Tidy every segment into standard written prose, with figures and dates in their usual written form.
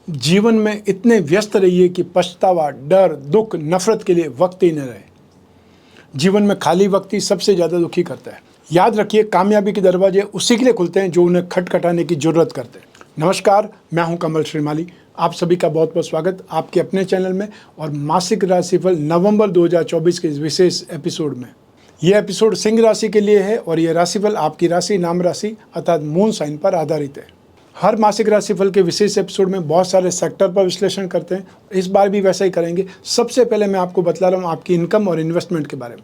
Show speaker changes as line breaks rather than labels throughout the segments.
जीवन में इतने व्यस्त रहिए कि पछतावा, डर, दुख, नफरत के लिए वक्त ही न रहे। जीवन में खाली वक्त ही सबसे ज़्यादा दुखी करता है। याद रखिए, कामयाबी के दरवाजे उसी के लिए खुलते हैं जो उन्हें खटखटाने की जरूरत करते हैं। नमस्कार, मैं हूं कमल श्रीमाली। आप सभी का बहुत बहुत स्वागत आपके अपने चैनल में और मासिक राशिफल नवंबर 2024 के इस विशेष एपिसोड में। यह एपिसोड सिंह राशि के लिए है और यह राशिफल आपकी राशि, नाम राशि अर्थात मून साइन पर आधारित है। हर मासिक राशिफल के विशेष एपिसोड में बहुत सारे सेक्टर पर विश्लेषण करते हैं। इस बार भी वैसा ही करेंगे। सबसे पहले मैं आपको बतला रहा हूँ आपकी इनकम और इन्वेस्टमेंट के बारे में।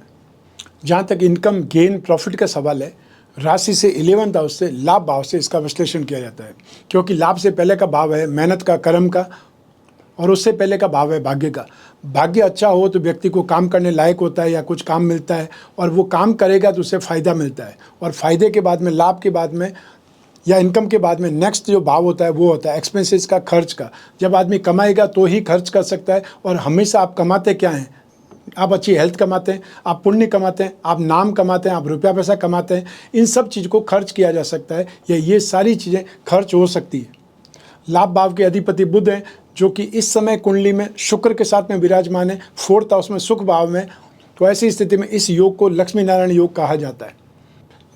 जहाँ तक इनकम, गेन, प्रॉफिट का सवाल है, राशि से 11th हाउस से, लाभ भाव से इसका विश्लेषण किया जाता है, क्योंकि लाभ से पहले का भाव है मेहनत का, कर्म का, और उससे पहले का भाव है भाग्य का। भाग्य अच्छा हो तो व्यक्ति को काम करने लायक होता है या कुछ काम मिलता है, और वो काम करेगा तो उसे फ़ायदा मिलता है, और फायदे के बाद में, लाभ के बाद में या इनकम के बाद में नेक्स्ट जो भाव होता है वो होता है एक्सपेंसेस का, खर्च का। जब आदमी कमाएगा तो ही खर्च कर सकता है, और हमेशा आप कमाते क्या हैं? आप अच्छी हेल्थ कमाते हैं, आप पुण्य कमाते हैं, आप नाम कमाते हैं, आप रुपया पैसा कमाते हैं। इन सब चीज़ को खर्च किया जा सकता है, या ये सारी चीज़ें खर्च हो सकती है। लाभ भाव के अधिपति बुध हैं, जो कि इस समय कुंडली में शुक्र के साथ में विराजमान है, 4th हाउस में, सुख भाव में। तो ऐसी स्थिति में इस योग को लक्ष्मी नारायण योग कहा जाता है।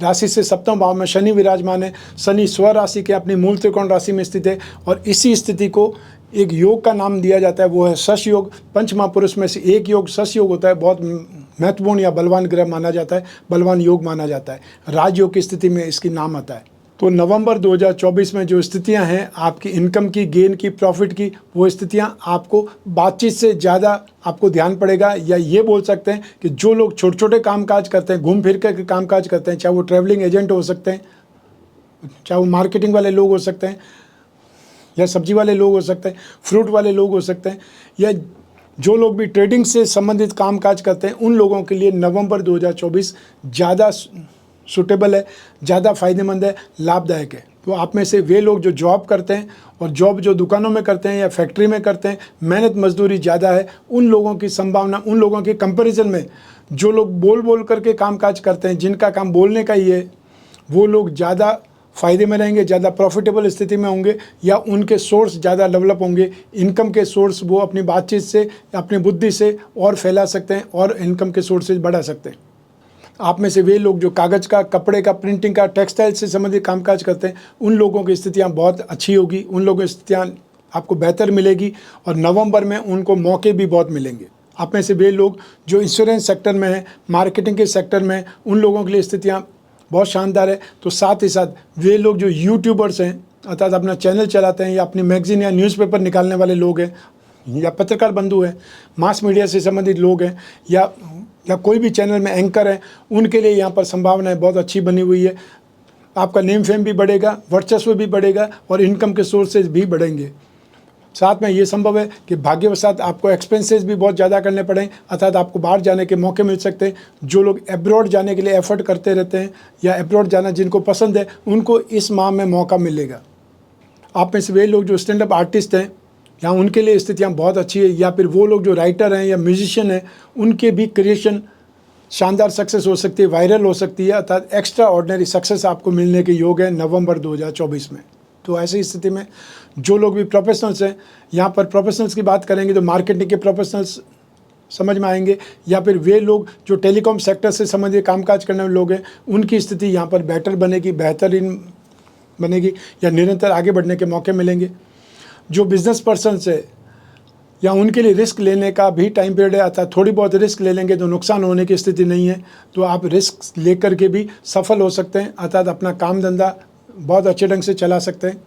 राशि से 7वें भाव में शनि विराजमान है। शनि स्वराशि के अपनी मूल त्रिकोण राशि में स्थित है, और इसी स्थिति को एक योग का नाम दिया जाता है, वो है शश योग। पंच महापुरुष में से एक योग शश योग होता है। बहुत महत्वपूर्ण या बलवान ग्रह माना जाता है, बलवान योग माना जाता है। राजयोग की स्थिति में इसकी नाम आता है। तो नवंबर 2024 में जो स्थितियां हैं आपकी इनकम की, गेन की, प्रॉफिट की, वो स्थितियां आपको बातचीत से ज़्यादा आपको ध्यान पड़ेगा। या ये बोल सकते हैं कि जो लोग छोटे छोटे कामकाज करते हैं, घूम फिर कर कामकाज करते हैं, चाहे वो ट्रैवलिंग एजेंट हो सकते हैं, चाहे वो मार्केटिंग वाले लोग हो सकते हैं, या सब्जी वाले लोग हो सकते हैं, फ्रूट वाले लोग हो सकते हैं, या जो लोग भी ट्रेडिंग से संबंधित कामकाज करते हैं, उन लोगों के लिए नवंबर 2024 ज़्यादा सूटेबल है, ज़्यादा फ़ायदेमंद है, लाभदायक है। तो आप में से वे लोग जो जॉब करते हैं, और जॉब जो दुकानों में करते हैं या फैक्ट्री में करते हैं, मेहनत मजदूरी ज़्यादा है, उन लोगों की संभावना, उन लोगों के कंपैरिजन में जो लोग बोल बोल करके कामकाज करते हैं, जिनका काम बोलने का ही है, वो लोग ज़्यादा फ़ायदे में रहेंगे, ज़्यादा प्रॉफिटेबल स्थिति में होंगे, या उनके सोर्स ज़्यादा डेवलप होंगे। इनकम के सोर्स वो अपनी बातचीत से, अपनी बुद्धि से और फैला सकते हैं, और इनकम के सोर्सेज बढ़ा सकते हैं। आप में से वे लोग जो कागज़ का, कपड़े का, प्रिंटिंग का, टेक्सटाइल से संबंधित कामकाज करते हैं, उन लोगों की स्थितियां बहुत अच्छी होगी, उन लोगों की स्थितियां आपको बेहतर मिलेगी, और नवंबर में उनको मौके भी बहुत मिलेंगे। आप में से वे लोग जो इंश्योरेंस सेक्टर में हैं, मार्केटिंग के सेक्टर में, उन लोगों के लिए स्थितियाँ बहुत शानदार है। तो साथ ही साथ वे लोग जो यूट्यूबर्स हैं, अर्थात अपना चैनल चलाते हैं, या अपनी मैगजीन या न्यूज़पेपर निकालने वाले लोग हैं, या पत्रकार बंधु हैं, मास मीडिया से संबंधित लोग हैं, या कोई भी चैनल में एंकर है, उनके लिए यहाँ पर संभावनाएं बहुत अच्छी बनी हुई है। आपका नेम फेम भी बढ़ेगा, वर्चस्व भी बढ़ेगा, और इनकम के सोर्सेज भी बढ़ेंगे। साथ में ये संभव है कि भाग्यवशात आपको एक्सपेंसेस भी बहुत ज़्यादा करने पड़ें, अर्थात आपको बाहर जाने के मौके मिल सकते हैं। जो लोग एब्रॉड जाने के लिए एफर्ट करते रहते हैं, या एब्रॉड जाना जिनको पसंद है, उनको इस माह में मौका मिलेगा। आप में से वे लोग जो स्टैंड अप आर्टिस्ट हैं, या उनके लिए स्थितियाँ बहुत अच्छी है, या फिर वो लोग जो राइटर हैं या म्यूजिशियन हैं, उनके भी क्रिएशन शानदार सक्सेस हो सकती है, वायरल हो सकती है, अर्थात एक्स्ट्रा ऑर्डिनरी सक्सेस आपको मिलने के योग है नवंबर 2024 में। तो ऐसी स्थिति में जो लोग भी प्रोफेशनल्स हैं, यहाँ पर प्रोफेशनल्स की बात करेंगे तो मार्केटिंग के प्रोफेशनल्स समझ में आएंगे, या फिर वे लोग जो टेलीकॉम सेक्टर से संबंधित कामकाज करने वाले लोग हैं, उनकी स्थिति यहाँ पर बेटर बनेगी, बेहतरीन बनेगी, या निरंतर आगे बढ़ने के मौके मिलेंगे। जो बिजनेस पर्सन्स है, या उनके लिए रिस्क लेने का भी टाइम पीरियड है, अर्थात थोड़ी बहुत रिस्क ले लेंगे तो नुकसान होने की स्थिति नहीं है। तो आप रिस्क लेकर के भी सफल हो सकते हैं, अर्थात अपना काम धंधा बहुत अच्छे ढंग से चला सकते हैं।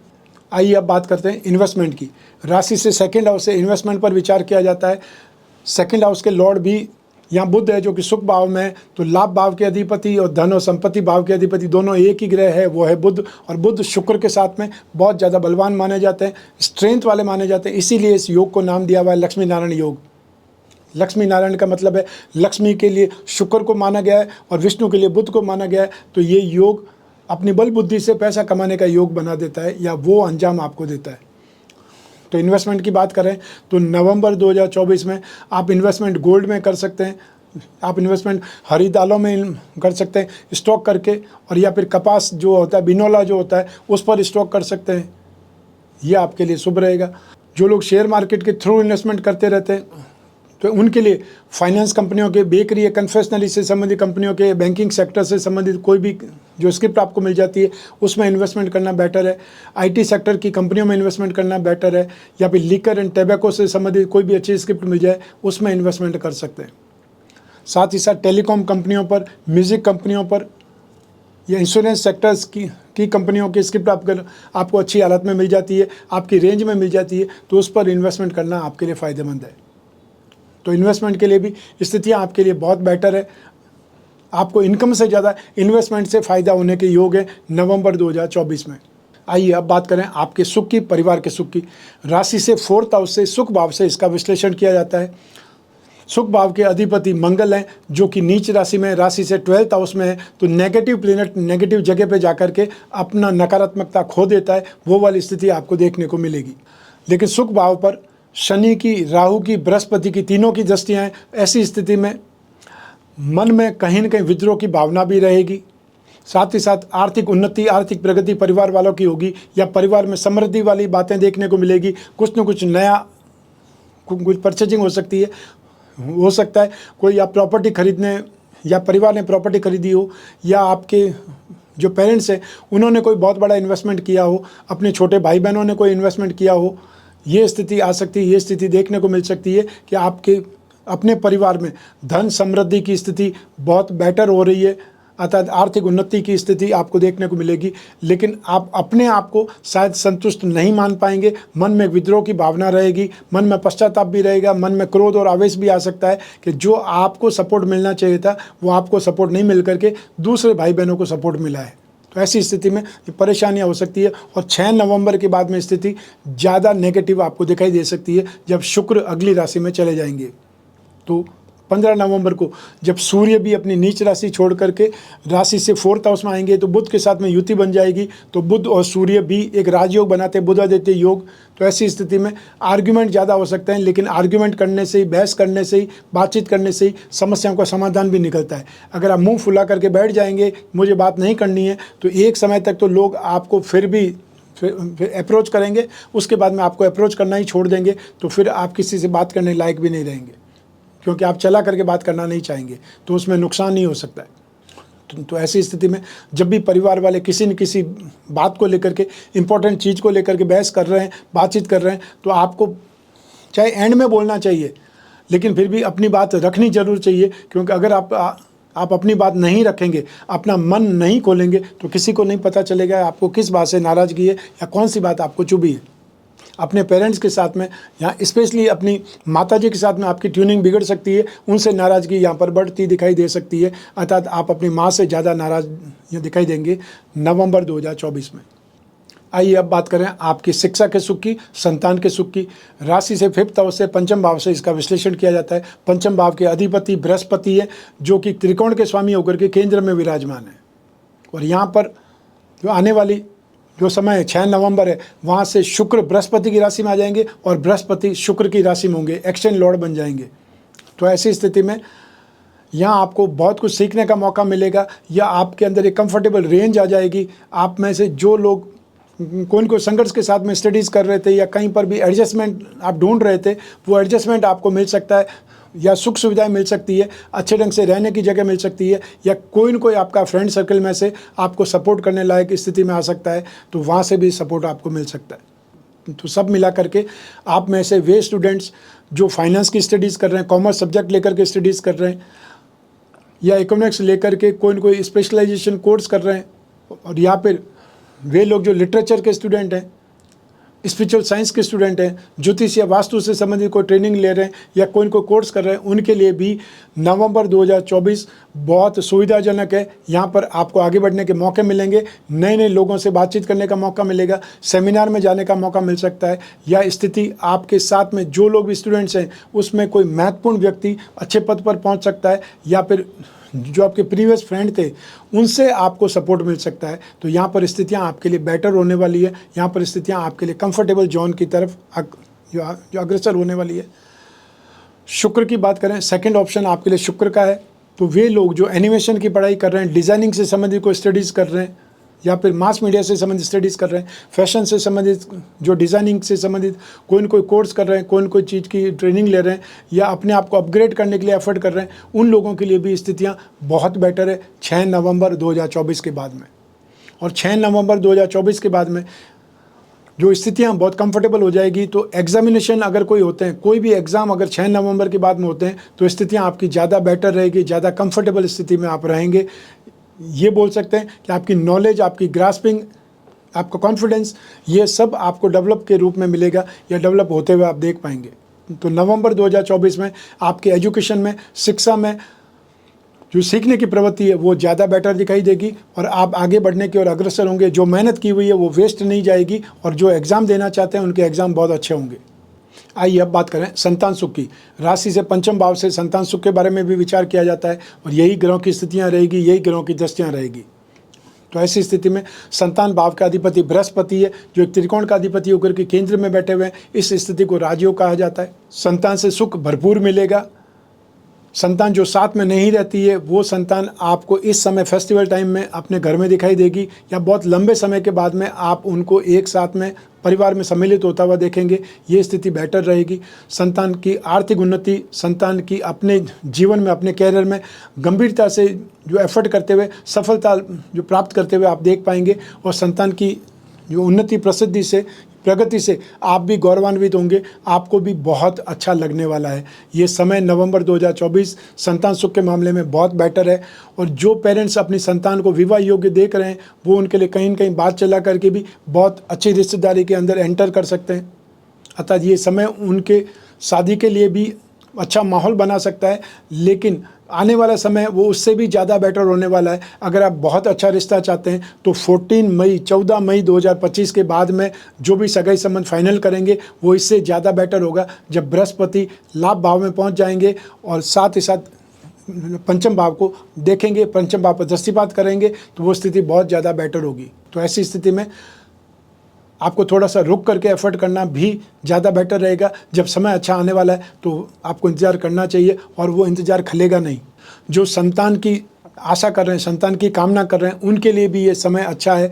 आइए अब बात करते हैं इन्वेस्टमेंट की। राशि से 2nd हाउस से इन्वेस्टमेंट पर विचार किया जाता है। 2nd हाउस के लॉर्ड भी यहाँ बुध है, जो कि सुख भाव में है। तो लाभ भाव के अधिपति और धन और संपत्ति भाव के अधिपति दोनों एक ही ग्रह है, वो है बुध। और बुध शुक्र के साथ में बहुत ज़्यादा बलवान माने जाते हैं, स्ट्रेंथ वाले माने जाते हैं। इसीलिए इस योग को नाम दिया हुआ है लक्ष्मी नारायण योग। लक्ष्मी नारायण का मतलब है लक्ष्मी के लिए शुक्र को माना गया है, और विष्णु के लिए बुध को माना गया है। तो ये योग अपनी बल बुद्धि से पैसा कमाने का योग बना देता है, या वो अंजाम आपको देता है। तो इन्वेस्टमेंट की बात करें तो नवंबर 2024 में आप इन्वेस्टमेंट गोल्ड में कर सकते हैं, आप इन्वेस्टमेंट हरी दालों में कर सकते हैं स्टॉक करके, और या फिर कपास जो होता है, बिनोला जो होता है, उस पर स्टॉक कर सकते हैं। ये आपके लिए शुभ रहेगा। जो लोग शेयर मार्केट के थ्रू इन्वेस्टमेंट करते रहते हैं तो उनके लिए फाइनेंस कंपनियों के, बेकरी या कन्फेक्शनरी से संबंधित कंपनियों के, बैंकिंग सेक्टर से संबंधित कोई भी जो स्क्रिप्ट आपको मिल जाती है उसमें इन्वेस्टमेंट करना बेटर है। आईटी सेक्टर की कंपनियों में इन्वेस्टमेंट करना बेटर है, या फिर लीकर एंड टैबेको से संबंधित कोई भी अच्छी स्क्रिप्ट मिल जाए उसमें इन्वेस्टमेंट कर सकते हैं। साथ ही साथ टेलीकॉम कंपनियों पर, म्यूज़िक कंपनियों पर या इंश्योरेंस सेक्टर्स की कंपनियों की स्क्रिप्ट आपको अच्छी हालत में मिल जाती है, आपकी रेंज में मिल जाती है, तो उस पर इन्वेस्टमेंट करना आपके लिए फ़ायदेमंद है। तो इन्वेस्टमेंट के लिए भी स्थितियाँ आपके लिए बहुत बेटर है। आपको इनकम से ज़्यादा इन्वेस्टमेंट से फ़ायदा होने के योग है नवंबर 2024 में। आइए अब बात करें आपके सुख की, परिवार के सुख की। राशि से 4th हाउस से, सुख भाव से इसका विश्लेषण किया जाता है। सुख भाव के अधिपति मंगल हैं, जो कि नीच राशि में, राशि से 12th हाउस में है, तो नेगेटिव प्लेनेट नेगेटिव जगह पे जाकर के अपना नकारात्मकता खो देता है, वो वाली स्थिति आपको देखने को मिलेगी। लेकिन सुख भाव पर शनि की, राहु की, बृहस्पति की, तीनों की दृष्टियाँ हैं। ऐसी स्थिति में मन में कहीं न कहीं विद्रोह की भावना भी रहेगी। साथ ही साथ आर्थिक उन्नति, आर्थिक प्रगति परिवार वालों की होगी, या परिवार में समृद्धि वाली बातें देखने को मिलेगी। कुछ न कुछ नया, कुछ परचेजिंग हो सकती है, हो सकता है कोई आप प्रॉपर्टी खरीदने, या परिवार ने प्रॉपर्टी खरीदी हो, या आपके जो पेरेंट्स हैं उन्होंने कोई बहुत बड़ा इन्वेस्टमेंट किया हो, अपने छोटे भाई बहनों ने कोई इन्वेस्टमेंट किया हो। ये स्थिति आ सकती है, ये स्थिति देखने को मिल सकती है कि आपके अपने परिवार में धन समृद्धि की स्थिति बहुत बेटर हो रही है, अर्थात आर्थिक उन्नति की स्थिति आपको देखने को मिलेगी। लेकिन आप अपने आप को शायद संतुष्ट नहीं मान पाएंगे, मन में विद्रोह की भावना रहेगी, मन में पश्चाताप भी रहेगा, मन में क्रोध और आवेश भी आ सकता है कि जो आपको सपोर्ट मिलना चाहिए था वो आपको सपोर्ट नहीं मिल करके दूसरे भाई बहनों को सपोर्ट मिला है। तो ऐसी स्थिति में परेशानियां हो सकती है, और 6 नवंबर के बाद में स्थिति ज़्यादा नेगेटिव आपको दिखाई दे सकती है जब शुक्र अगली राशि में चले जाएंगे। तो 15 नवंबर को जब सूर्य भी अपनी नीच राशि छोड़ करके राशि से 4th हाउस में आएंगे, तो बुध के साथ में युति बन जाएगी, तो बुध और सूर्य भी एक राजयोग बनाते हैं, बुधादित्य योग। तो ऐसी स्थिति में आर्ग्यूमेंट ज़्यादा हो सकते हैं, लेकिन आर्ग्यूमेंट करने से ही, बहस करने से ही, बातचीत करने से ही समस्याओं का समाधान भी निकलता है। अगर आप मुंह फुला करके बैठ जाएंगे, मुझे बात नहीं करनी है, तो एक समय तक तो लोग आपको फिर अप्रोच करेंगे, उसके बाद में आपको अप्रोच करना ही छोड़ देंगे, तो फिर आप किसी से बात करने लायक भी नहीं रहेंगे, क्योंकि आप चला करके बात करना नहीं चाहेंगे, तो उसमें नुकसान ही हो सकता है। तो ऐसी स्थिति में जब भी परिवार वाले किसी न किसी बात को लेकर के, इम्पोर्टेंट चीज़ को लेकर के बहस कर रहे हैं, बातचीत कर रहे हैं, तो आपको चाहे एंड में बोलना चाहिए, लेकिन फिर भी अपनी बात रखनी जरूर चाहिए, क्योंकि अगर आप अपनी बात नहीं रखेंगे, अपना मन नहीं खोलेंगे, तो किसी को नहीं पता चलेगा आपको किस बात से नाराज़गी है या कौन सी बात आपको चुभी है। अपने पेरेंट्स के साथ में, यहाँ स्पेशली अपनी माताजी के साथ में आपकी ट्यूनिंग बिगड़ सकती है, उनसे नाराज़गी यहाँ पर बढ़ती दिखाई दे सकती है, अर्थात आप अपनी माँ से ज़्यादा नाराज़ दिखाई देंगे नवंबर 2024 में। आइए अब बात करें आपकी शिक्षा के सुख की, संतान के सुख की। राशि से 5th हाउस से, पंचम भाव से इसका विश्लेषण किया जाता है। पंचम भाव के अधिपति बृहस्पति है, जो कि त्रिकोण के स्वामी होकर के केंद्र में विराजमान है, और यहाँ पर जो आने वाली जो समय है 6 नवंबर है, वहाँ से शुक्र बृहस्पति की राशि में आ जाएंगे, और बृहस्पति शुक्र की राशि में होंगे, एक्सचेंज लॉर्ड बन जाएंगे। तो ऐसी स्थिति में यहाँ आपको बहुत कुछ सीखने का मौका मिलेगा, या आपके अंदर एक कंफर्टेबल रेंज आ जाएगी। आप में से जो लोग कोई संघर्ष के साथ में स्टडीज़ कर रहे थे, या कहीं पर भी एडजस्टमेंट आप ढूंढ रहे थे, वो एडजस्टमेंट आपको मिल सकता है, या सुख सुविधाएं मिल सकती है, अच्छे ढंग से रहने की जगह मिल सकती है, या कोई न कोई आपका फ्रेंड सर्कल में से आपको सपोर्ट करने लायक स्थिति में आ सकता है, तो वहाँ से भी सपोर्ट आपको मिल सकता है। तो सब मिला करके आप में से वे स्टूडेंट्स जो फाइनेंस की स्टडीज़ कर रहे हैं, कॉमर्स सब्जेक्ट लेकर के स्टडीज़ कर रहे हैं, या इकोनॉमिक्स लेकर के कोई न कोई स्पेशलाइजेशन कोर्स कर रहे हैं, और या फिर वे लोग जो लिटरेचर के स्टूडेंट हैं, स्पिरिचुअल साइंस के स्टूडेंट हैं, ज्योतिष या वास्तु से संबंधित कोई ट्रेनिंग ले रहे हैं, या कोई कोर्स कर रहे हैं, उनके लिए भी नवंबर 2024 बहुत सुविधाजनक है। यहाँ पर आपको आगे बढ़ने के मौके मिलेंगे, नए नए लोगों से बातचीत करने का मौका मिलेगा, सेमिनार में जाने का मौका मिल सकता है, या स्थिति आपके साथ में जो लोग भी स्टूडेंट्स हैं उसमें कोई महत्वपूर्ण व्यक्ति अच्छे पद पर पहुँच सकता है, या फिर जो आपके प्रीवियस फ्रेंड थे उनसे आपको सपोर्ट मिल सकता है। तो यहाँ पर स्थितियाँ आपके लिए बेटर होने वाली है, यहाँ पर स्थितियाँ आपके लिए कंफर्टेबल जोन की तरफ जो अग्रसर होने वाली है। शुक्र की बात करें, सेकंड ऑप्शन आपके लिए शुक्र का है। तो वे लोग जो एनिमेशन की पढ़ाई कर रहे हैं, डिज़ाइनिंग से संबंधित कोई स्टडीज़ कर रहे हैं, या फिर मास मीडिया से संबंधित स्टडीज़ कर रहे हैं, फैशन से संबंधित, जो डिज़ाइनिंग से संबंधित कोई न कोई कोर्स कर रहे हैं, कोई न कोई चीज़ की ट्रेनिंग ले रहे हैं, या अपने आप को अपग्रेड करने के लिए एफर्ट कर रहे हैं, उन लोगों के लिए भी स्थितियाँ बहुत बेटर है 6 नवंबर 2024 के बाद में। और 6 नवंबर 2024 के बाद में जो स्थितियाँ बहुत कंफर्टेबल हो जाएगी, तो एग्जामिनेशन अगर कोई होते हैं, कोई भी एग्ज़ाम अगर 6 नवंबर के बाद में होते हैं, तो स्थितियाँ आपकी ज़्यादा बेटर रहेगी, ज़्यादा कंफर्टेबल स्थिति में आप रहेंगे। ये बोल सकते हैं कि आपकी नॉलेज, आपकी ग्रास्पिंग, आपका कॉन्फिडेंस, ये सब आपको डेवलप के रूप में मिलेगा या डेवलप होते हुए आप देख पाएंगे। तो नवंबर 2024 में आपके एजुकेशन में, शिक्षा में जो सीखने की प्रवृत्ति है वो ज़्यादा बेटर दिखाई देगी और आप आगे बढ़ने की ओर अग्रसर होंगे। जो मेहनत की हुई है वो वेस्ट नहीं जाएगी और जो एग्ज़ाम देना चाहते हैं उनके एग्ज़ाम बहुत अच्छे होंगे। आइए अब बात करें संतान सुख की। राशि से पंचम भाव से संतान सुख के बारे में भी विचार किया जाता है और यही ग्रहों की स्थितियाँ रहेगी, यही ग्रहों की दृष्टियाँ रहेगी। तो ऐसी स्थिति में संतान भाव का अधिपति बृहस्पति है, जो एक त्रिकोण का अधिपति होकर के केंद्र में बैठे हुए हैं। इस स्थिति को राजयोग कहा जाता है। संतान से सुख भरपूर मिलेगा। संतान जो साथ में नहीं रहती है, वो संतान आपको इस समय फेस्टिवल टाइम में अपने घर में दिखाई देगी, या बहुत लंबे समय के बाद में आप उनको एक साथ में परिवार में सम्मिलित होता हुआ देखेंगे। ये स्थिति बेटर रहेगी। संतान की आर्थिक उन्नति, संतान की अपने जीवन में, अपने कैरियर में गंभीरता से जो एफर्ट करते हुए सफलता जो प्राप्त करते हुए आप देख पाएंगे, और संतान की जो उन्नति, प्रसिद्धि से, प्रगति से आप भी गौरवान्वित होंगे। आपको भी बहुत अच्छा लगने वाला है। ये समय नवंबर 2024 संतान सुख के मामले में बहुत बेटर है। और जो पेरेंट्स अपनी संतान को विवाह योग्य देख रहे हैं, वो उनके लिए कहीं न कहीं बात चला करके भी बहुत अच्छी रिश्तेदारी के अंदर एंटर कर सकते हैं। अर्थात ये समय उनके शादी के लिए भी अच्छा माहौल बना सकता है, लेकिन आने वाला समय वो उससे भी ज़्यादा बेटर होने वाला है। अगर आप बहुत अच्छा रिश्ता चाहते हैं तो 14 मई 2025 के बाद में जो भी सगाई संबंध फाइनल करेंगे वो इससे ज़्यादा बेटर होगा, जब बृहस्पति लाभ भाव में पहुंच जाएंगे और साथ ही साथ पंचम भाव को देखेंगे, पंचम भाव पर दृष्टिपात करेंगे, तो वो स्थिति बहुत ज़्यादा बेटर होगी। तो ऐसी स्थिति में आपको थोड़ा सा रुक करके एफर्ट करना भी ज़्यादा बेटर रहेगा। जब समय अच्छा आने वाला है तो आपको इंतज़ार करना चाहिए और वो इंतज़ार खलेगा नहीं। जो संतान की आशा कर रहे हैं, संतान की कामना कर रहे हैं, उनके लिए भी ये समय अच्छा है।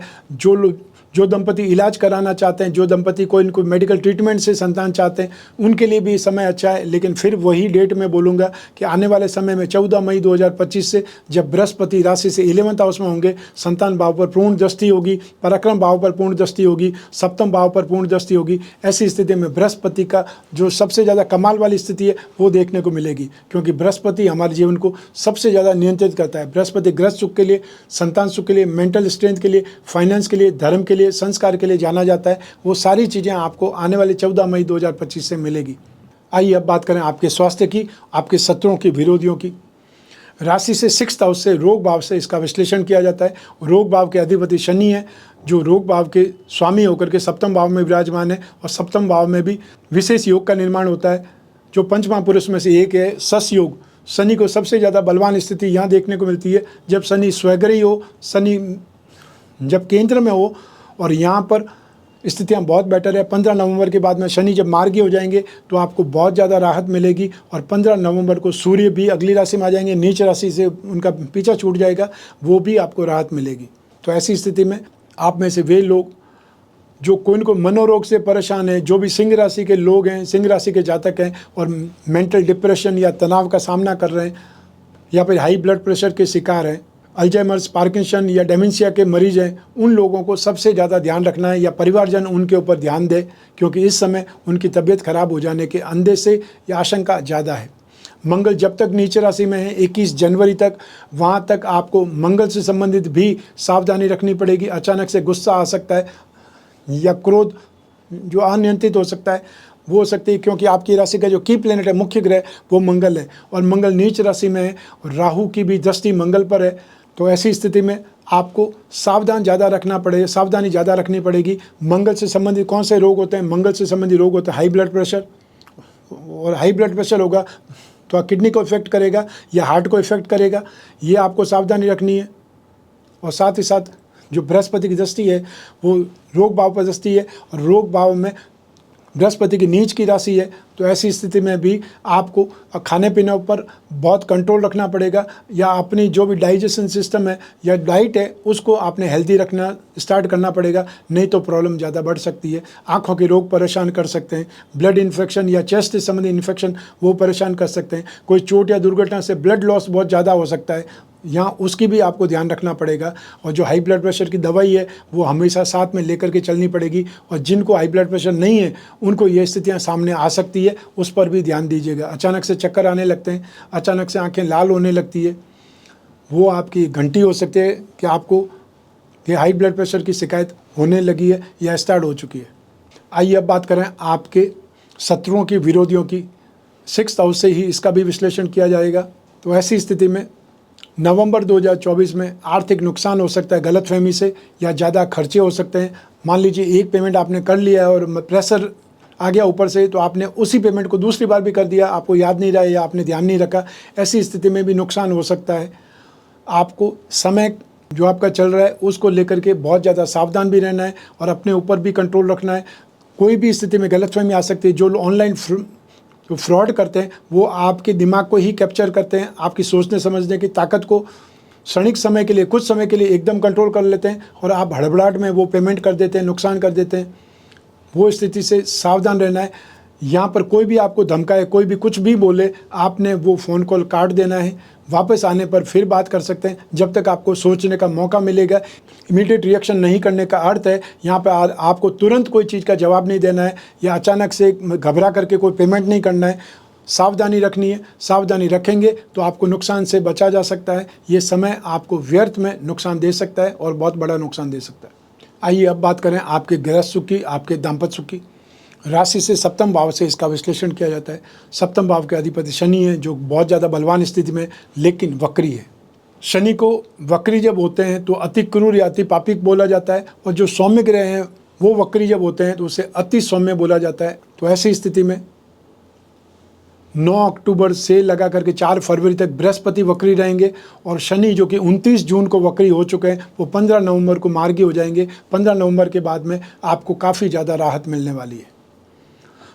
जो दंपति इलाज कराना चाहते हैं, जो दंपति कोई न कोई मेडिकल ट्रीटमेंट से संतान चाहते हैं, उनके लिए भी ये समय अच्छा है। लेकिन फिर वही डेट में बोलूँगा कि आने वाले समय में 14 मई 2025 से जब बृहस्पति राशि से 11th हाउस में होंगे, संतान भाव पर पूर्ण दृष्टि होगी, पराक्रम भाव पर पूर्ण दृष्टि होगी, सप्तम भाव पर पूर्ण दृष्टि होगी। ऐसी स्थिति में बृहस्पति का जो सबसे ज़्यादा कमाल वाली स्थिति है वो देखने को मिलेगी, क्योंकि बृहस्पति हमारे जीवन को सबसे ज़्यादा नियंत्रित करता है। बृहस्पति ग्रह सुख के लिए, संतान सुख के लिए, मेंटल स्ट्रेंथ के लिए, फाइनेंस के लिए, धर्म के लिए, संस्कार के लिए जाना जाता है। वो सारी चीज़ें आपको आने वाले 14 मई 2025 से मिलेगी। आइए अब बात करें आपके स्वास्थ्य की, आपके शत्रुओं की, विरोधियों की। राशि से 6th हाउस से, रोग भाव से इसका विश्लेषण किया जाता है। रोग भाव के अधिपति शनि है, जो रोग भाव के स्वामी होकर के सप्तम भाव में विराजमान है, और सप्तम भाव में भी विशेष योग का निर्माण होता है, जो पंचमहापुरुष में से एक है, सस योग। शनि को सबसे ज़्यादा बलवान स्थिति यहाँ देखने को मिलती है जब शनि स्वग्रही हो, शनि जब केंद्र में हो, और यहाँ पर स्थितियाँ बहुत बेटर है। 15 नवंबर के बाद में शनि जब मार्गी हो जाएंगे तो आपको बहुत ज़्यादा राहत मिलेगी, और 15 नवंबर को सूर्य भी अगली राशि में आ जाएंगे, नीच राशि से उनका पीछा छूट जाएगा, वो भी आपको राहत मिलेगी। तो ऐसी स्थिति में आप में से वे लोग जो कोई न कोई मनोरोग से परेशान है, जो भी सिंह राशि के लोग हैं, सिंह राशि के जातक हैं और मेंटल डिप्रेशन या तनाव का सामना कर रहे हैं, या फिर हाई ब्लड प्रेशर के शिकार हैं, अल्जाइमर्स, पार्किंसन या डेमेंशिया के मरीज हैं, उन लोगों को सबसे ज़्यादा ध्यान रखना है, या परिवारजन उनके ऊपर ध्यान दें, क्योंकि इस समय उनकी तबीयत खराब हो जाने के अंदेशे या आशंका ज़्यादा है। मंगल जब तक नीचे राशि में है 21 जनवरी तक, वहाँ तक आपको मंगल से संबंधित भी सावधानी रखनी पड़ेगी। अचानक से गुस्सा आ सकता है या क्रोध जो अनियंत्रित हो सकता है वो हो सकती है, क्योंकि आपकी राशि का जो की प्लेनेट है, मुख्य ग्रह, वो मंगल है, और मंगल नीच राशि में है, और राहु की भी दृष्टि मंगल पर है। तो ऐसी स्थिति में आपको सावधानी ज़्यादा रखनी पड़ेगी। मंगल से संबंधित कौन से रोग होते हैं? मंगल से संबंधित रोग होते हैं हाई ब्लड प्रेशर, और हाई ब्लड प्रेशर होगा तो किडनी को इफेक्ट करेगा या हार्ट को इफेक्ट करेगा, ये आपको सावधानी रखनी है। और साथ ही साथ जो बृहस्पति की दृष्टि है वो रोग भाव पर दृष्टि है, और रोग भाव में बृहस्पति की नीच की राशि है, तो ऐसी स्थिति में भी आपको खाने पीने पर बहुत कंट्रोल रखना पड़ेगा, या अपनी जो भी डाइजेशन सिस्टम है या डाइट है उसको आपने हेल्दी रखना स्टार्ट करना पड़ेगा, नहीं तो प्रॉब्लम ज़्यादा बढ़ सकती है। आँखों के रोग परेशान कर सकते हैं, ब्लड इन्फेक्शन या चेस्ट से संबंधित इन्फेक्शन वो परेशान कर सकते हैं, कोई चोट या दुर्घटना से ब्लड लॉस बहुत ज़्यादा हो सकता है, यहाँ उसकी भी आपको ध्यान रखना पड़ेगा। और जो हाई ब्लड प्रेशर की दवाई है वो हमेशा साथ में लेकर के चलनी पड़ेगी, और जिनको हाई ब्लड प्रेशर नहीं है उनको ये स्थितियाँ सामने आ सकती है, उस पर भी ध्यान दीजिएगा। अचानक से चक्कर आने लगते हैं, अचानक से आंखें लाल होने लगती है, वो आपकी घंटी हो सकती है कि आपको कि हाई ब्लड प्रेशर की शिकायत होने लगी है या स्टार्ट हो चुकी है। आइए अब बात करें आपके शत्रुओं की, विरोधियों की। 6th हाउस से ही इसका भी विश्लेषण किया जाएगा। तो ऐसी स्थिति में नवंबर 2024 में आर्थिक नुकसान हो सकता है गलतफहमी से, या ज़्यादा खर्चे हो सकते हैं। मान लीजिए एक पेमेंट आपने कर लिया है और प्रेशर आ गया ऊपर से, तो आपने उसी पेमेंट को दूसरी बार भी कर दिया, आपको याद नहीं रहा या आपने ध्यान नहीं रखा, ऐसी स्थिति में भी नुकसान हो सकता है। आपको समय जो आपका चल रहा है उसको लेकर के बहुत ज़्यादा सावधान भी रहना है और अपने ऊपर भी कंट्रोल रखना है। कोई भी स्थिति में गलतफहमी आ सकती है। जो ऑनलाइन जो फ्रॉड करते हैं वो आपके दिमाग को ही कैप्चर करते हैं, आपकी सोचने समझने की ताकत को क्षणिक समय के लिए, कुछ समय के लिए एकदम कंट्रोल कर लेते हैं और आप हड़बड़ाहट में वो पेमेंट कर देते हैं, नुकसान कर देते हैं। वो स्थिति से सावधान रहना है। यहाँ पर कोई भी आपको धमकाए, कोई भी कुछ भी बोले, आपने वो फ़ोन कॉल काट देना है। वापस आने पर फिर बात कर सकते हैं, जब तक आपको सोचने का मौका मिलेगा। इमीडिएट रिएक्शन नहीं करने का अर्थ है यहाँ पर आपको तुरंत कोई चीज़ का जवाब नहीं देना है या अचानक से घबरा करके कोई पेमेंट नहीं करना है। सावधानी रखनी है। सावधानी रखेंगे तो आपको नुकसान से बचा जा सकता है। ये समय आपको व्यर्थ में नुकसान दे सकता है और बहुत बड़ा नुकसान दे सकता है। आइए अब बात करें आपके गृहस्थ सुख की, आपके दाम्पत्य सुख की। राशि से सप्तम भाव से इसका विश्लेषण किया जाता है। सप्तम भाव के अधिपति शनि है, जो बहुत ज़्यादा बलवान स्थिति में लेकिन वक्री है। शनि को वक्री जब होते हैं तो अति क्रूर या अति पापी बोला जाता है, और जो सौम्य ग्रह हैं वो वक्री जब होते हैं तो उसे अति सौम्य बोला जाता है। तो ऐसी स्थिति में 9 अक्टूबर से लगा करके 4 फरवरी तक बृहस्पति वक्री रहेंगे, और शनि जो कि 29 जून को वक्री हो चुके हैं वो 15 नवंबर को मार्गी हो जाएंगे। 15 नवंबर के बाद में आपको काफ़ी ज़्यादा राहत मिलने वाली है।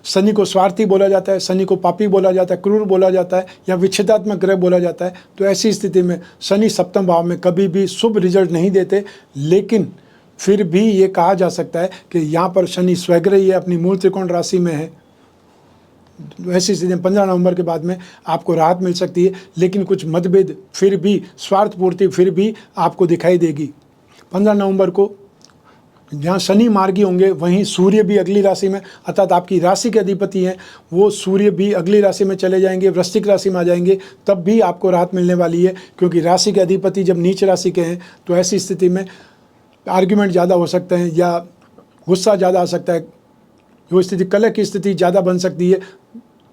शनि को स्वार्थी बोला जाता है, शनि को पापी बोला जाता है, क्रूर बोला जाता है या विच्छेदात्मक ग्रह बोला जाता है। तो ऐसी स्थिति में शनि सप्तम भाव में कभी भी शुभ रिजल्ट नहीं देते, लेकिन फिर भी ये कहा जा सकता है कि यहाँ पर शनि स्वग्रही है, अपनी मूल त्रिकोण राशि में है। तो ऐसी स्थिति में 15 नवंबर के बाद में आपको राहत मिल सकती है, लेकिन कुछ मतभेद फिर भी, स्वार्थ पूर्ति फिर भी आपको दिखाई देगी। 15 नवंबर को जहाँ शनि मार्गी होंगे वहीं सूर्य भी अगली राशि में, अर्थात आपकी राशि के अधिपति हैं वो सूर्य भी अगली राशि में चले जाएंगे, वृश्चिक राशि में आ जाएंगे, तब भी आपको राहत मिलने वाली है। क्योंकि राशि के अधिपति जब नीच राशि के हैं तो ऐसी स्थिति में आर्ग्यूमेंट ज़्यादा हो सकते हैं या गुस्सा ज़्यादा आ सकता है, वो स्थिति कलह की स्थिति ज़्यादा बन सकती है।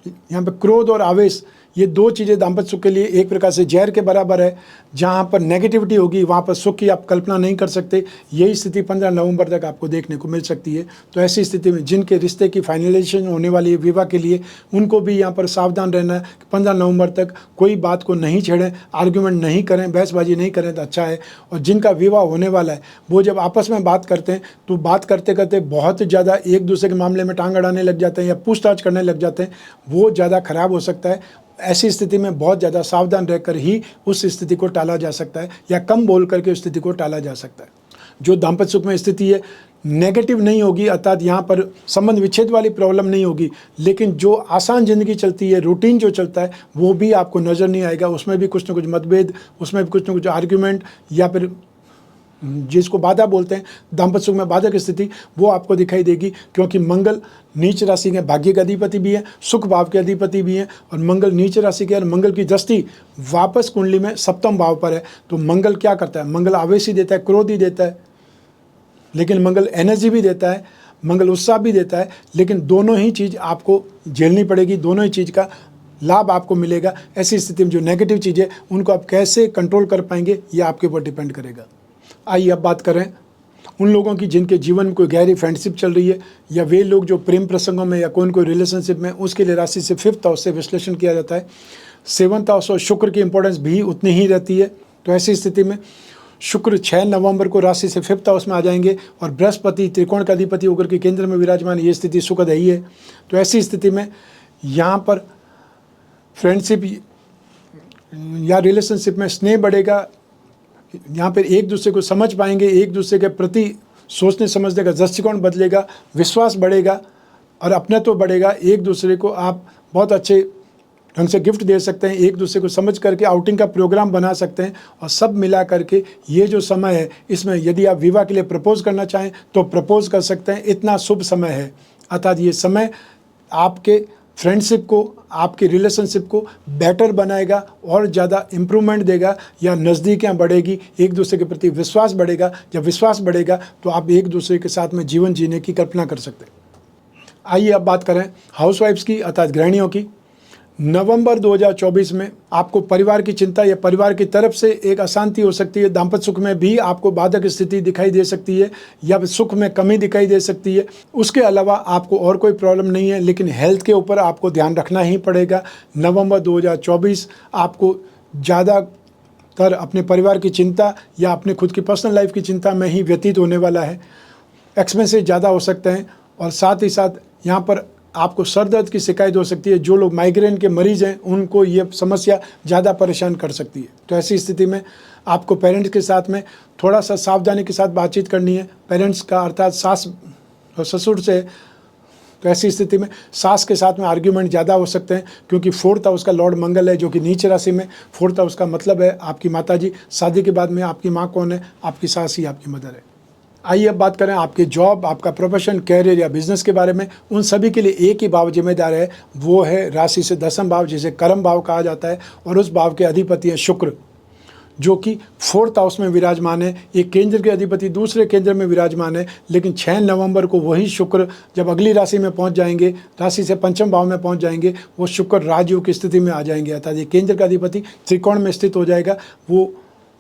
यहाँ पे क्रोध और आवेश, ये दो चीज़ें दाम्पत्य सुख के लिए एक प्रकार से जहर के बराबर है। जहाँ पर नेगेटिविटी होगी वहाँ पर सुख की आप कल्पना नहीं कर सकते। यही स्थिति 15 नवंबर तक आपको देखने को मिल सकती है। तो ऐसी स्थिति में जिनके रिश्ते की फाइनलाइजेशन होने वाली है विवाह के लिए, उनको भी यहाँ पर सावधान रहना है कि 15 नवंबर तक कोई बात को नहीं छेड़ें, आर्ग्यूमेंट नहीं करें, बहसबाजी नहीं करें तो अच्छा है। और जिनका विवाह होने वाला है वो जब आपस में बात करते हैं तो बात करते करते बहुत ज़्यादा एक दूसरे के मामले में टांग अड़ाने लग जाते हैं या पूछताछ करने लग जाते हैं, वो ज़्यादा खराब हो सकता है। ऐसी स्थिति में बहुत ज़्यादा सावधान रहकर ही उस स्थिति को टाला जा सकता है या कम बोल करके उस स्थिति को टाला जा सकता है। जो दाम्पत्य सुख में स्थिति है नेगेटिव नहीं होगी, अर्थात यहाँ पर संबंध विच्छेद वाली प्रॉब्लम नहीं होगी, लेकिन जो आसान ज़िंदगी चलती है, रूटीन जो चलता है वो भी आपको नज़र नहीं आएगा। उसमें भी कुछ ना कुछ मतभेद, उसमें भी कुछ ना कुछ आर्ग्यूमेंट या फिर जिसको बाधा बोलते हैं, दाम्पत्य सुख में बाधा की स्थिति, वो आपको दिखाई देगी। क्योंकि मंगल नीच राशि के भाग्य के अधिपति भी है, सुख भाव के अधिपति भी हैं, और मंगल नीच राशि के और मंगल की दृष्टि वापस कुंडली में सप्तम भाव पर है। तो मंगल क्या करता है? मंगल आवेश ही देता है, क्रोध ही देता है, लेकिन मंगल एनर्जी भी देता है, मंगल उत्साह भी देता है। लेकिन दोनों ही चीज़ आपको झेलनी पड़ेगी, दोनों ही चीज़ का लाभ आपको मिलेगा। ऐसी स्थिति में जो नेगेटिव चीज़ें उनको आप कैसे कंट्रोल कर पाएंगे ये आपके ऊपर डिपेंड करेगा। आइए अब बात करें उन लोगों की जिनके जीवन में कोई गहरी फ्रेंडशिप चल रही है, या वे लोग जो प्रेम प्रसंगों में या कोई रिलेशनशिप में, उसके लिए राशि से 5th हाउस से विश्लेषण किया जाता है। 7th हाउस और शुक्र की इंपॉर्टेंस भी उतनी ही रहती है। तो ऐसी स्थिति में शुक्र 6 नवंबर को राशि से 5th हाउस में आ जाएंगे, और बृहस्पति त्रिकोण का अधिपति होकर के केंद्र में विराजमान, ये स्थिति सुखद ही है। तो ऐसी स्थिति में यहाँ पर फ्रेंडशिप या रिलेशनशिप में स्नेह बढ़ेगा। यहाँ पर एक दूसरे को समझ पाएंगे, एक दूसरे के प्रति सोचने समझने का दृष्टिकोण बदलेगा, विश्वास बढ़ेगा और अपनत्व बढ़ेगा। एक दूसरे को आप बहुत अच्छे ढंग से गिफ्ट दे सकते हैं, एक दूसरे को समझ करके आउटिंग का प्रोग्राम बना सकते हैं। और सब मिला करके ये जो समय है, इसमें यदि आप विवाह के लिए प्रपोज करना चाहें तो प्रपोज कर सकते हैं। इतना शुभ समय है। अर्थात ये समय आपके फ्रेंडशिप को, आपके रिलेशनशिप को बेटर बनाएगा और ज़्यादा इम्प्रूवमेंट देगा, या नज़दीकियाँ बढ़ेगी, एक दूसरे के प्रति विश्वास बढ़ेगा। जब विश्वास बढ़ेगा तो आप एक दूसरे के साथ में जीवन जीने की कल्पना कर सकते हैं। आइए अब बात करें हाउसवाइफ्स की, अर्थात गृहिणियों की। नवंबर 2024 में आपको परिवार की चिंता या परिवार की तरफ से एक अशांति हो सकती है। दाम्पत्य सुख में भी आपको बाधक स्थिति दिखाई दे सकती है या सुख में कमी दिखाई दे सकती है। उसके अलावा आपको और कोई प्रॉब्लम नहीं है, लेकिन हेल्थ के ऊपर आपको ध्यान रखना ही पड़ेगा। नवंबर 2024 आपको ज़्यादातर अपने परिवार की चिंता या अपने खुद की पर्सनल लाइफ की चिंता में ही व्यतीत होने वाला है। एक्सपेंसेस ज़्यादा हो सकते हैं और साथ ही साथ यहाँ पर आपको सर दर्द की शिकायत हो सकती है। जो लोग माइग्रेन के मरीज़ हैं उनको ये समस्या ज़्यादा परेशान कर सकती है। तो ऐसी स्थिति में आपको पेरेंट्स के साथ में थोड़ा सा सावधानी के साथ बातचीत करनी है। पेरेंट्स का अर्थात सास और ससुर से, तो ऐसी स्थिति में सास के साथ में आर्ग्यूमेंट ज़्यादा हो सकते हैं, क्योंकि 4th हाउस का लॉर्ड मंगल है जो कि नीच राशि में। 4th हाउस का मतलब है आपकी माता जी। शादी के बाद में आपकी माँ कौन है? आपकी सास ही आपकी मदर है। आइए अब बात करें आपके जॉब, आपका प्रोफेशन, कैरियर या बिजनेस के बारे में। उन सभी के लिए एक ही भाव जिम्मेदार है, वो है राशि से 10वें भाव, जिसे कर्म भाव कहा जाता है। और उस भाव के अधिपति हैं शुक्र, जो कि 4th हाउस में विराजमान है। एक केंद्र के अधिपति दूसरे केंद्र में विराजमान है, लेकिन 6 नवंबर को वही शुक्र जब अगली राशि में पहुंच जाएंगे, राशि से 5वें भाव में पहुंच जाएंगे, वो शुक्र राजयोग की स्थिति में आ जाएंगे। अर्थात ये केंद्र का अधिपति त्रिकोण में स्थित हो जाएगा।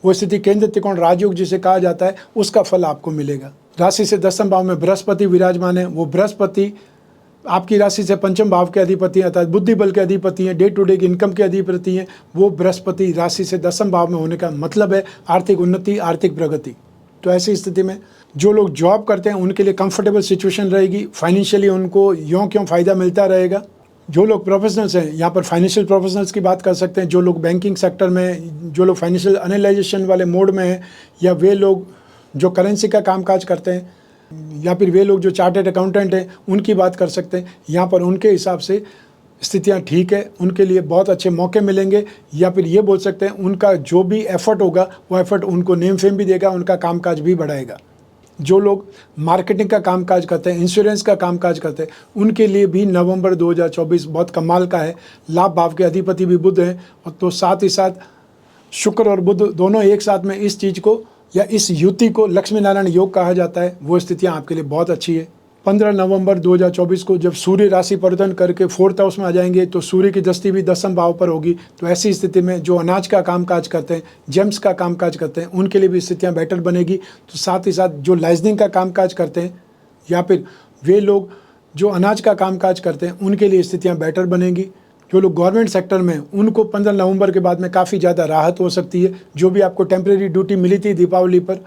वो स्थिति केंद्र त्रिकोण राजयोग जिसे कहा जाता है, उसका फल आपको मिलेगा। राशि से 10वें भाव में बृहस्पति विराजमान है। वो बृहस्पति आपकी राशि से 5वें भाव के अधिपति हैं, अर्थात बुद्धि बल के अधिपति हैं, डे टू डे की इनकम के अधिपति हैं। वो बृहस्पति राशि से 10वें भाव में होने का मतलब है आर्थिक उन्नति, आर्थिक प्रगति। तो ऐसी स्थिति में जो लोग जॉब करते हैं उनके लिए कंफर्टेबल सिचुएशन रहेगी। फाइनेंशियली उनको यों क्यों फ़ायदा मिलता रहेगा। जो लोग प्रोफेशनल्स हैं, यहाँ पर फाइनेंशियल प्रोफेशनल्स की बात कर सकते हैं। जो लोग बैंकिंग सेक्टर में, जो लोग फाइनेंशियल एनालाइजेशन वाले मोड में हैं, या वे लोग जो करेंसी का कामकाज करते हैं, या फिर वे लोग जो चार्टर्ड अकाउंटेंट हैं, उनकी बात कर सकते हैं। यहाँ पर उनके हिसाब से स्थितियाँ ठीक है, उनके लिए बहुत अच्छे मौके मिलेंगे। या फिर ये बोल सकते हैं उनका जो भी एफर्ट होगा वो एफर्ट उनको नेम फेम भी देगा, उनका कामकाज भी बढ़ाएगा। जो लोग मार्केटिंग का कामकाज करते हैं, इंश्योरेंस का कामकाज करते हैं, उनके लिए भी नवंबर 2024 बहुत कमाल का है। लाभ भाव के अधिपति भी बुध हैं, और तो साथ ही साथ शुक्र और बुध दोनों एक साथ में इस चीज़ को या इस युति को लक्ष्मी नारायण योग कहा जाता है। वो स्थितियाँ आपके लिए बहुत अच्छी है। 15 नवंबर 2024 को जब सूर्य राशि परिवर्तन करके 4th हाउस में आ जाएंगे तो सूर्य की दृष्टि भी 10वें भाव पर होगी। तो ऐसी स्थिति में जो अनाज का कामकाज करते हैं, जेम्स का कामकाज करते हैं, उनके लिए भी स्थितियां बेटर बनेगी। तो साथ ही साथ जो लाइजनिंग का कामकाज करते हैं या फिर वे लोग जो अनाज का कामकाज करते हैं, उनके लिए स्थितियाँ बेटर बनेगी। जो लोग गवर्नमेंट सेक्टर में, उनको 15 नवंबर के बाद में काफ़ी ज़्यादा राहत हो सकती है। जो भी आपको टेम्प्रेरी ड्यूटी मिली थी दीपावली पर,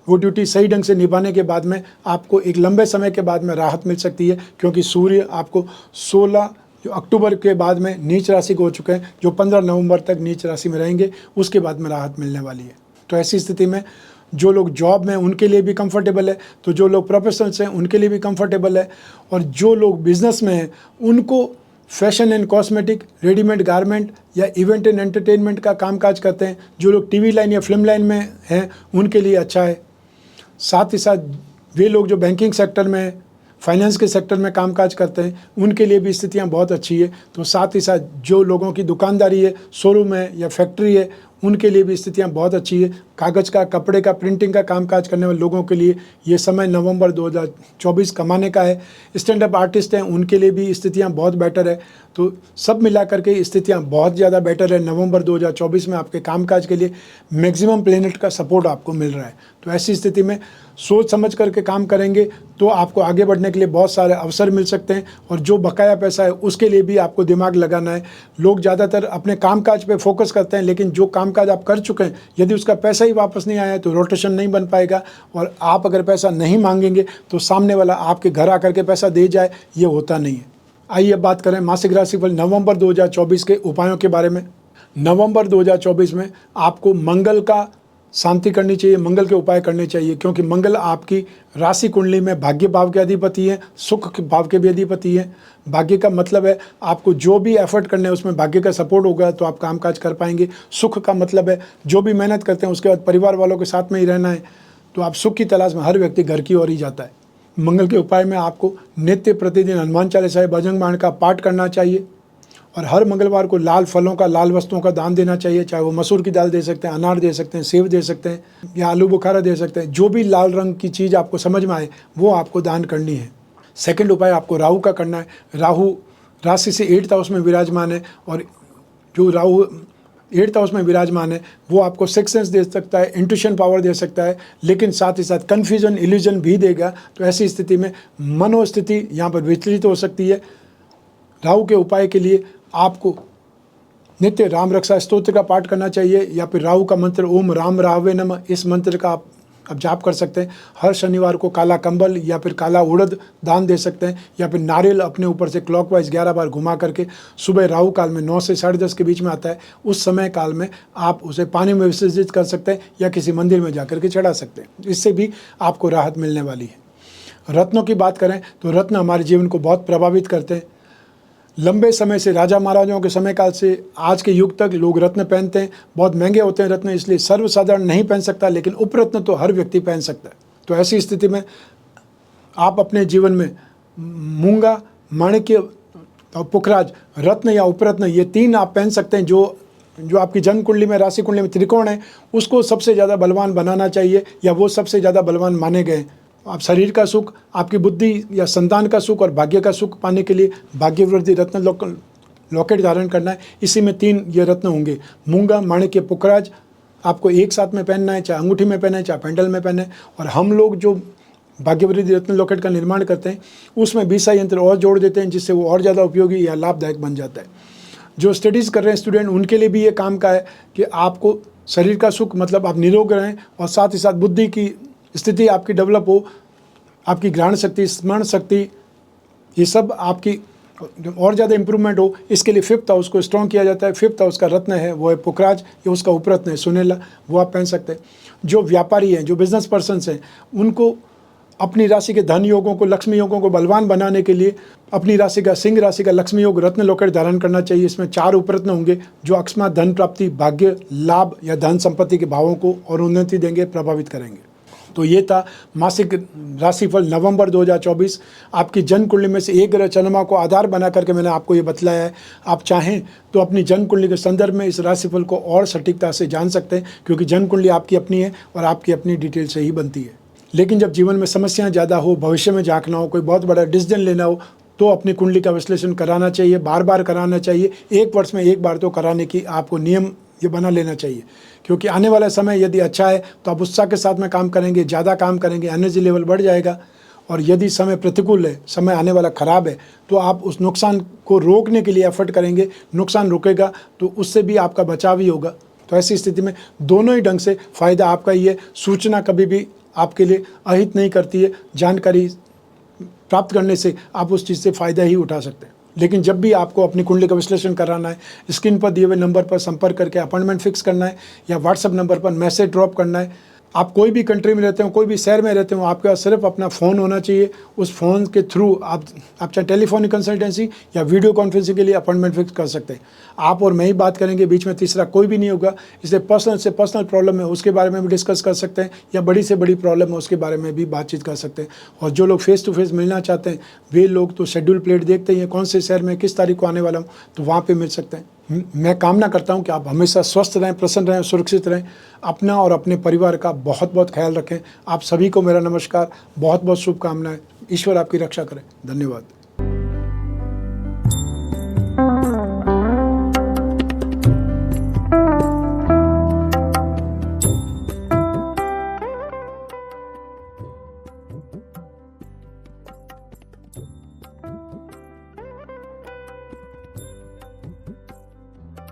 वो ड्यूटी सही ढंग से निभाने के बाद में आपको एक लंबे समय के बाद में राहत मिल सकती है, क्योंकि सूर्य आपको 16 अक्टूबर के बाद में नीच राशि को हो चुके हैं, जो 15 नवंबर तक नीच राशि में रहेंगे। उसके बाद में राहत मिलने वाली है। तो ऐसी स्थिति में जो लोग जॉब में, उनके लिए भी कंफर्टेबल है। तो जो लोग प्रोफेशनल्स हैं, उनके लिए भी कंफर्टेबल है। और जो लोग बिजनेस में हैं, उनको fashion and cosmetic, readymade garment या इवेंट एंड एंटरटेनमेंट का कामकाज करते हैं, जो लोग टीवी लाइन या फिल्म लाइन में हैं, उनके लिए अच्छा है। साथ ही साथ वे लोग जो बैंकिंग सेक्टर में, फाइनेंस के सेक्टर में कामकाज करते हैं, उनके लिए भी स्थितियां बहुत अच्छी है। तो साथ ही साथ जो लोगों की दुकानदारी है, शोरूम है या फैक्ट्री है, उनके लिए भी स्थितियां बहुत अच्छी है। कागज़ का, कपड़े का, प्रिंटिंग का कामकाज करने वाले लोगों के लिए ये समय नवंबर 2024 कमाने का है। स्टैंड अप आर्टिस्ट हैं, उनके लिए भी स्थितियां बहुत बेटर है। तो सब मिला करके स्थितियां बहुत ज़्यादा बेटर है। नवंबर 2024 में आपके कामकाज के लिए मैक्सिमम प्लेनेट का सपोर्ट आपको मिल रहा है। तो ऐसी स्थिति में सोच समझ करके काम करेंगे तो आपको आगे बढ़ने के लिए बहुत सारे अवसर मिल सकते हैं। और जो बकाया पैसा है उसके लिए भी आपको दिमाग लगाना है। लोग ज़्यादातर अपने कामकाज पे फोकस करते हैं, लेकिन जो कामकाज आप कर चुके हैं, यदि उसका पैसा ही वापस नहीं आया तो रोटेशन नहीं बन पाएगा। और आप अगर पैसा नहीं मांगेंगे तो सामने वाला आपके घर आकर के पैसा दे जाए, ये होता नहीं है। आइए अब बात करें मासिक राशिफल नवंबर 2024 के उपायों के बारे में। नवंबर 2024 में आपको मंगल का शांति करनी चाहिए, मंगल के उपाय करने चाहिए, क्योंकि मंगल आपकी राशि कुंडली में भाग्य भाव के अधिपति हैं, सुख भाव के भी अधिपति हैं। भाग्य का मतलब है आपको जो भी एफर्ट करने हैं उसमें भाग्य का सपोर्ट होगा तो आप कामकाज कर पाएंगे। सुख का मतलब है जो भी मेहनत करते हैं उसके बाद परिवार वालों के साथ में ही रहना है, तो आप सुख की तलाश में हर व्यक्ति घर की ओर ही जाता है। मंगल के उपाय में आपको नित्य प्रतिदिन हनुमान चालीसा बजरंग बाण का पाठ करना चाहिए और हर मंगलवार को लाल फलों का, लाल वस्तुओं का दान देना चाहिए। चाहे वो मसूर की दाल दे सकते हैं, अनार दे सकते हैं, सेब दे सकते हैं या आलू बुखारा दे सकते हैं। जो भी लाल रंग की चीज़ आपको समझ में आए वो आपको दान करनी है। सेकंड उपाय आपको राहु का करना है। राहु राशि से 8th हाउस में विराजमान है और जो राहु 8th हाउस में विराजमान है वो आपको सिक्स सेंस दे सकता है, इंट्यूशन पावर दे सकता है, लेकिन साथ ही साथ कन्फ्यूजन, इल्यूजन भी देगा। तो ऐसी स्थिति में मनोस्थिति यहाँ पर विचलित हो सकती है। राहु के उपाय के लिए आपको नित्य राम रक्षा स्तोत्र का पाठ करना चाहिए या फिर राहु का मंत्र ओम राम राहवे नमः, इस मंत्र का आप जाप कर सकते हैं। हर शनिवार को काला कंबल या फिर काला उड़द दान दे सकते हैं या फिर नारियल अपने ऊपर से क्लॉकवाइज 11 बार घुमा करके सुबह राहु काल में 9 से 10:30 के बीच में आता है, उस समय काल में आप उसे पानी में विसर्जित कर सकते हैं या किसी मंदिर में जाकर के चढ़ा सकते हैं। इससे भी आपको राहत मिलने वाली है। रत्नों की बात करें तो रत्न हमारे जीवन को बहुत प्रभावित करते हैं। लंबे समय से राजा महाराजाओं के समय काल से आज के युग तक लोग रत्न पहनते हैं। बहुत महंगे होते हैं रत्न, इसलिए सर्वसाधारण नहीं पहन सकता, लेकिन उपरत्न तो हर व्यक्ति पहन सकता है। तो ऐसी स्थिति में आप अपने जीवन में मूंगा, माणिक्य और पुखराज, रत्न या उपरत्न, ये 3 आप पहन सकते हैं। जो आपकी जन्म कुंडली में, राशि कुंडली में त्रिकोण है उसको सबसे ज़्यादा बलवान बनाना चाहिए या वो सबसे ज़्यादा बलवान माने गए। आप शरीर का सुख, आपकी बुद्धि या संतान का सुख और भाग्य का सुख पाने के लिए भाग्यवृद्धि रत्न लॉकेट धारण करना है। इसी में 3 ये रत्न होंगे, मूंगा, माणिक्य, पुखराज। आपको एक साथ में पहनना है, चाहे अंगूठी में पहने, चाहे पेंडल में पहने। और हम लोग जो भाग्यवृद्धि रत्न लॉकेट का निर्माण करते हैं उसमें 20 यंत्र और जोड़ देते हैं, जिससे वो और ज़्यादा उपयोगी या लाभदायक बन जाता है। जो स्टडीज़ कर रहे हैं स्टूडेंट, उनके लिए भी ये काम का है कि आपको शरीर का सुख मतलब आप निरोग रहें और साथ ही साथ बुद्धि की स्थिति आपकी डेवलप हो, आपकी ग्रहण शक्ति, स्मरण शक्ति, ये सब आपकी और ज़्यादा इम्प्रूवमेंट हो। इसके लिए 5th हाउस को स्ट्रॉन्ग किया जाता है। 5th हाउस का रत्न है वो है पुखराज, ये उसका उपरत्न है सुनेला, वो आप पहन सकते हैं। जो व्यापारी हैं, जो बिजनेस पर्सनस हैं, उनको अपनी राशि के धन योगों को, लक्ष्मी योगों को बलवान बनाने के लिए अपनी राशि का, सिंह राशि का लक्ष्मी योग रत्न लॉकेट धारण करना चाहिए। इसमें 4 उपरत्न होंगे जो अकस्मात धन प्राप्ति, भाग्य, लाभ या धन संपत्ति के भावों को और उन्नति देंगे, प्रभावित करेंगे। तो ये था मासिक राशिफल नवंबर 2024। आपकी जन्म कुंडली में से एक ग्रह चंद्रमा को आधार बना करके मैंने आपको ये बतलाया है। आप चाहें तो अपनी जन्म कुंडली के संदर्भ में इस राशिफल को और सटीकता से जान सकते हैं, क्योंकि जन्म कुंडली आपकी अपनी है और आपकी अपनी डिटेल से ही बनती है। लेकिन जब जीवन में समस्याएं ज़्यादा हो, भविष्य में झांकना हो, कोई बहुत बड़ा डिसीजन लेना हो, तो अपनी कुंडली का विश्लेषण कराना चाहिए, बार बार कराना चाहिए। 1 वर्ष में 1 बार तो कराने की आपको नियम ये बना लेना चाहिए, क्योंकि आने वाला समय यदि अच्छा है तो आप उत्साह के साथ में काम करेंगे, ज़्यादा काम करेंगे, एनर्जी लेवल बढ़ जाएगा। और यदि समय प्रतिकूल है, समय आने वाला ख़राब है, तो आप उस नुकसान को रोकने के लिए एफर्ट करेंगे। नुकसान रुकेगा तो उससे भी आपका बचाव ही होगा। तो ऐसी स्थिति में दोनों ही ढंग से फ़ायदा आपका ही है। सूचना कभी भी आपके लिए अहित नहीं करती है। जानकारी प्राप्त करने से आप उस चीज़ से फ़ायदा ही उठा सकते हैं। लेकिन जब भी आपको अपनी कुंडली का विश्लेषण कराना है, स्क्रीन पर दिए हुए नंबर पर संपर्क करके अपॉइंटमेंट फिक्स करना है या व्हाट्सएप नंबर पर मैसेज ड्रॉप करना है। आप कोई भी कंट्री में रहते हो, कोई भी शहर में रहते हो, आपके पास सिर्फ अपना फ़ोन होना चाहिए। उस फ़ोन के थ्रू आप चाहे टेलीफोनिक कंसल्टेंसी या वीडियो कॉन्फ्रेंसिंग के लिए अपॉइंटमेंट फिक्स कर सकते हैं। आप और मैं ही बात करेंगे, बीच में तीसरा कोई भी नहीं होगा। इसलिए पर्सनल से पर्सनल प्रॉब्लम है उसके बारे में भी डिस्कस कर सकते हैं, या बड़ी से बड़ी प्रॉब्लम है उसके बारे में भी बातचीत कर सकते हैं। और जो लोग फेस टू फेस मिलना चाहते हैं वे लोग तो शेड्यूल प्लेट देखते हैं, कौन से शहर में किस तारीख को आने वाला हूँ, तो वहाँ पर मिल सकते हैं। मैं कामना करता हूं कि आप हमेशा स्वस्थ रहें, प्रसन्न रहें, सुरक्षित रहें। अपना और अपने परिवार का बहुत बहुत ख्याल रखें। आप सभी को मेरा नमस्कार, बहुत बहुत शुभकामनाएं। ईश्वर आपकी रक्षा करें। धन्यवाद।